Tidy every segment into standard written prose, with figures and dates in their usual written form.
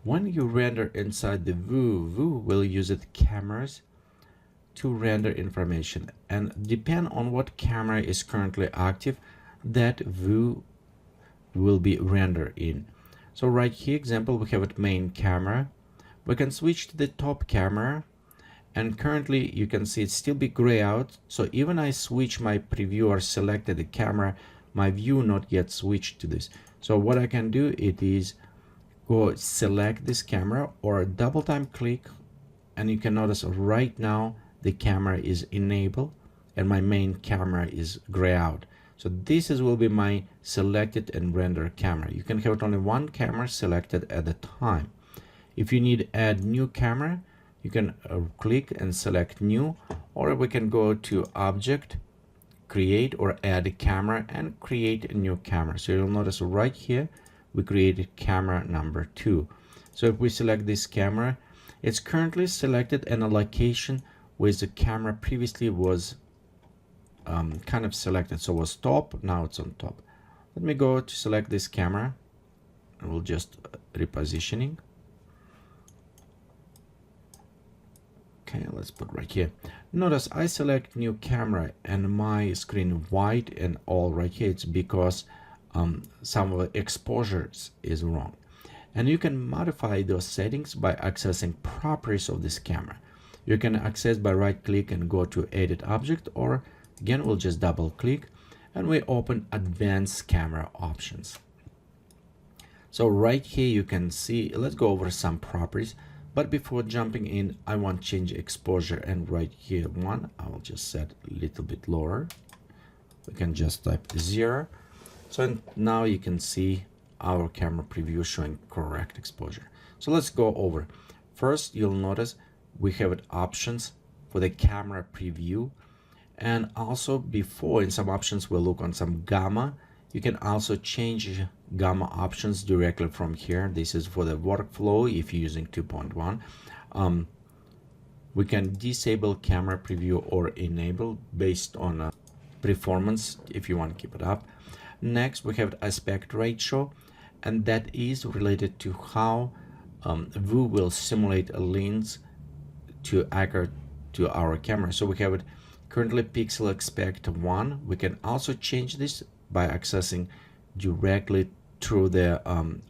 When you render inside the View will use its cameras to render information, and depend on what camera is currently active, that view will be rendered in. So right here, example, we have a main camera. We can switch to the top camera, and currently you can see it still be gray out. So even I switch my preview or selected the camera, my view not yet switched to this. So what I can do, it is go select this camera or double time click, and you can notice right now the camera is enabled and my main camera is gray out. So this will be my selected and rendered camera. You can have only one camera selected at a time. If you need add new camera, you can click and select new, or we can go to object, create or add a camera and create a new camera. So you'll notice right here we created camera number 2. So if we select this camera, it's currently selected in a location where the camera previously was kind of selected. So it was top, now it's on top. Let me go to select this camera, and we'll just repositioning. Okay, let's put right here. Notice I select new camera and my screen white and all right here. It's because some of the exposures is wrong. And you can modify those settings by accessing properties of this camera. You can access by right click and go to edit object, or again we'll just double click and we open advanced camera options. So right here you can see, let's go over some properties, but before jumping in I want to change exposure, and right here one I will just set a little bit lower. We can just type 0. So now you can see our camera preview showing correct exposure. So let's go over. First, you'll notice we have options for the camera preview, and also before in some options we'll look on some gamma. You can also change gamma options directly from here. This is for the workflow if you're using 2.1. We can disable camera preview or enable based on performance if you want to keep it up. Next, we have aspect ratio, and that is related to how View will simulate a lens to accurate to our camera. So we have it currently pixel aspect 1. We can also change this by accessing directly through the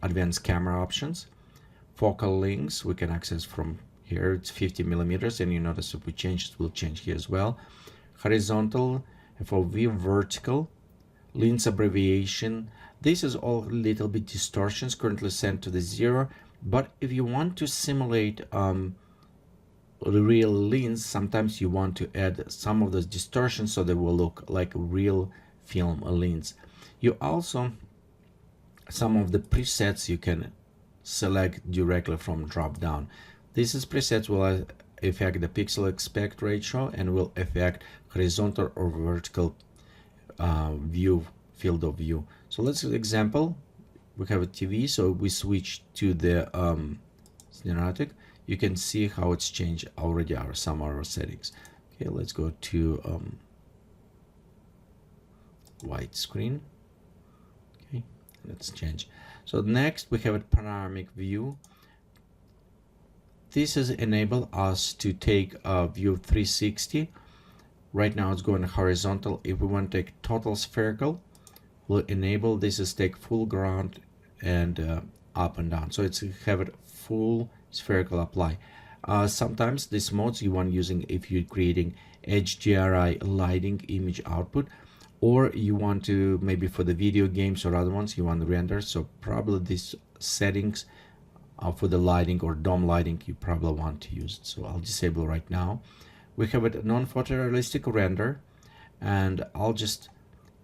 advanced camera options. Focal lengths we can access from here. It's 50 millimeters, and you notice if we change it, will change here as well. Horizontal, FOV, vertical, lens abbreviation. This is all a little bit distortions currently set to the 0, but if you want to simulate the real lens, sometimes you want to add some of those distortions so they will look like a real film lens. You also, some of the presets you can select directly from drop down. This is presets will affect the pixel aspect ratio and will affect horizontal or vertical view, field of view. So let's example, we have a TV, so we switch to the cinematic. You can see how it's changed already some of our settings. Okay, let's go to white screen. Okay, let's change. So next we have a panoramic view. This has enabled us to take a view 360. Right now it's going horizontal. If we want to take total spherical, we'll enable this is take full ground and up and down. So it's have it full spherical apply. Sometimes this modes you want using if you're creating HDRI lighting image output, or you want to maybe for the video games or other ones you want to render. So probably these settings for the lighting or dome lighting you probably want to use it. So I'll disable right now. We have a non-photorealistic render, and I'll just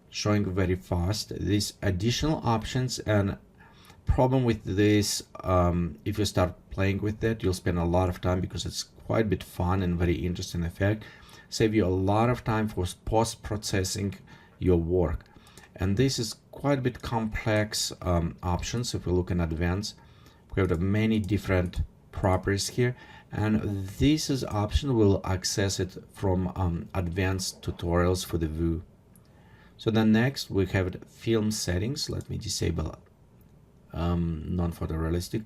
showing very fast these additional options. And problem with this, if you start playing with that, you'll spend a lot of time because it's quite a bit fun and very interesting effect. Save you a lot of time for post-processing your work. And this is quite a bit complex options. If we look in advanced, we have many different properties here, and this is option will access it from advanced tutorials for the View. So then next we have film settings. Let me disable non-photorealistic.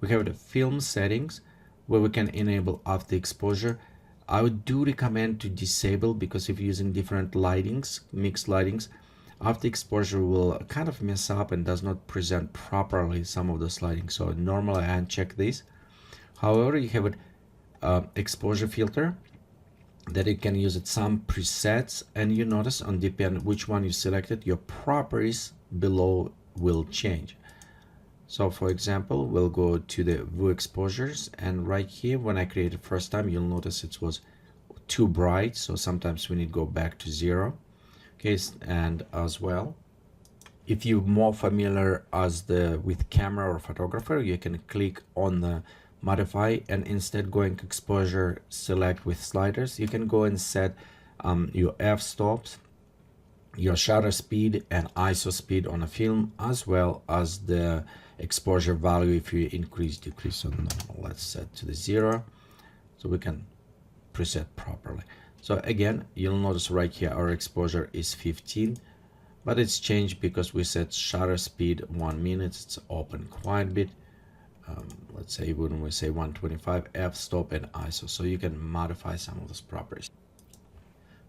We have the film settings where we can enable after exposure. I would do recommend to disable, because if you're using different lightings, mixed lightings, after exposure will kind of mess up and does not present properly some of those lightings. So normally I uncheck this. However, you have an exposure filter that you can use at some presets, and you notice on depend which one you selected, your properties below will change. So for example, we'll go to the view exposures, and right here when I created first time, you'll notice it was too bright, so sometimes we need to go back to 0. Okay, and as well, if you're more familiar with camera or photographer, you can click on the modify, and instead going exposure select with sliders, you can go and set your f-stops, your shutter speed and ISO speed on a film, as well as the exposure value if you increase decrease on normal. Let's set to the 0 so we can preset properly. So again, you'll notice right here our exposure is 15, but it's changed because we set shutter speed 1 minute. It's open quite a bit. Let's say when we say 125, f-stop and ISO, so you can modify some of those properties.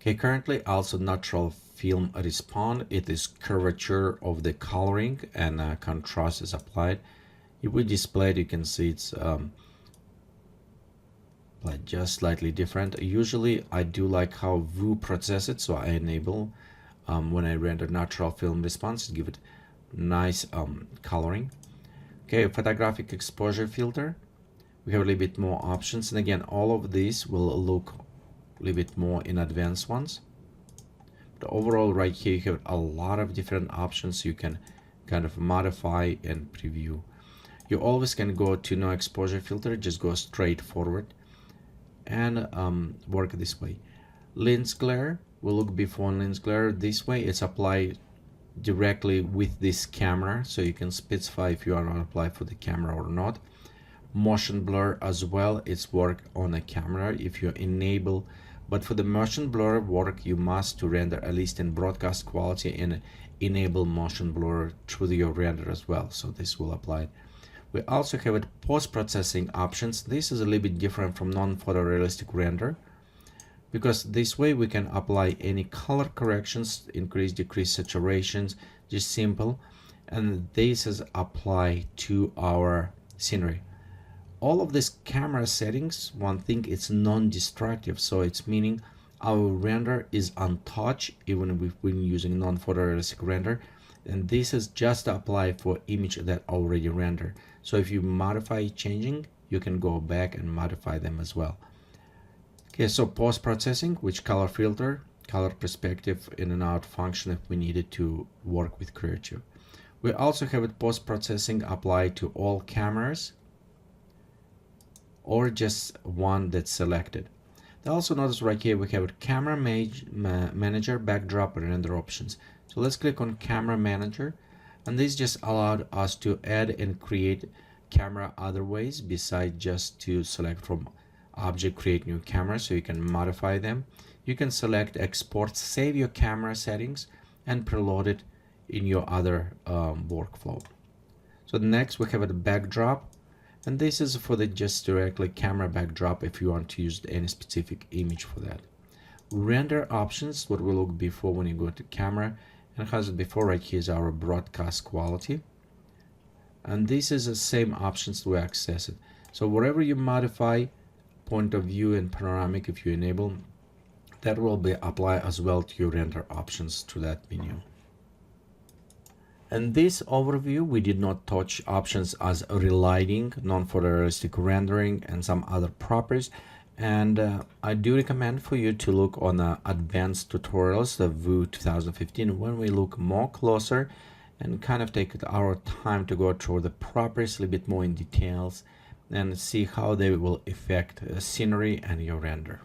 Okay, currently also natural film respawn, it is curvature of the coloring, and contrast is applied. If we display it, you can see it's like just slightly different. Usually I do like how View process it, so I enable when I render natural film response, give it nice coloring. Okay, photographic exposure filter, we have a little bit more options, and again all of these will look a little bit more in advanced ones, but overall right here you have a lot of different options you can kind of modify and preview. You always can go to no exposure filter, just go straight forward and work this way. Lens glare will look before lens glare. This way it's applied directly with this camera, so you can specify if you want to apply for the camera or not. Motion blur as well, it's work on a camera if you enable, but for the motion blur work you must to render at least in broadcast quality and enable motion blur through your render as well, so this will apply. We also have it post-processing options. This is a little bit different from non-photorealistic render, because this way we can apply any color corrections, increase decrease saturations, just simple, and this is applied to our scenery. All of these camera settings, one thing, it's non-destructive, so it's meaning our render is untouched even if we've been using non-photorealistic render, and this is just applied for image that already rendered. So if you modify changing, you can go back and modify them as well. Okay, so post-processing, which color filter, color perspective, in and out function if we needed to work with creative. We also have it post-processing applied to all cameras or just one that's selected. Also notice right here we have a camera manager, backdrop, and render options. So let's click on camera manager, and this just allowed us to add and create camera other ways besides just to select from object, create new camera, so you can modify them. You can select export, save your camera settings, and preload it in your other workflow. So next we have a backdrop, and this is for the just directly camera backdrop if you want to use any specific image for that. Render options, what we look before when you go to camera, and has it before right here is our broadcast quality, and this is the same options to access it. So wherever you modify point of view and panoramic, if you enable, that will be applied as well to your render options to that menu. In this overview, we did not touch options as relighting, non-photorealistic rendering, and some other properties. And I do recommend for you to look on advanced tutorials, the View 2015, when we look more closer and kind of take our time to go through the properties a little bit more in details and see how they will affect scenery and your render.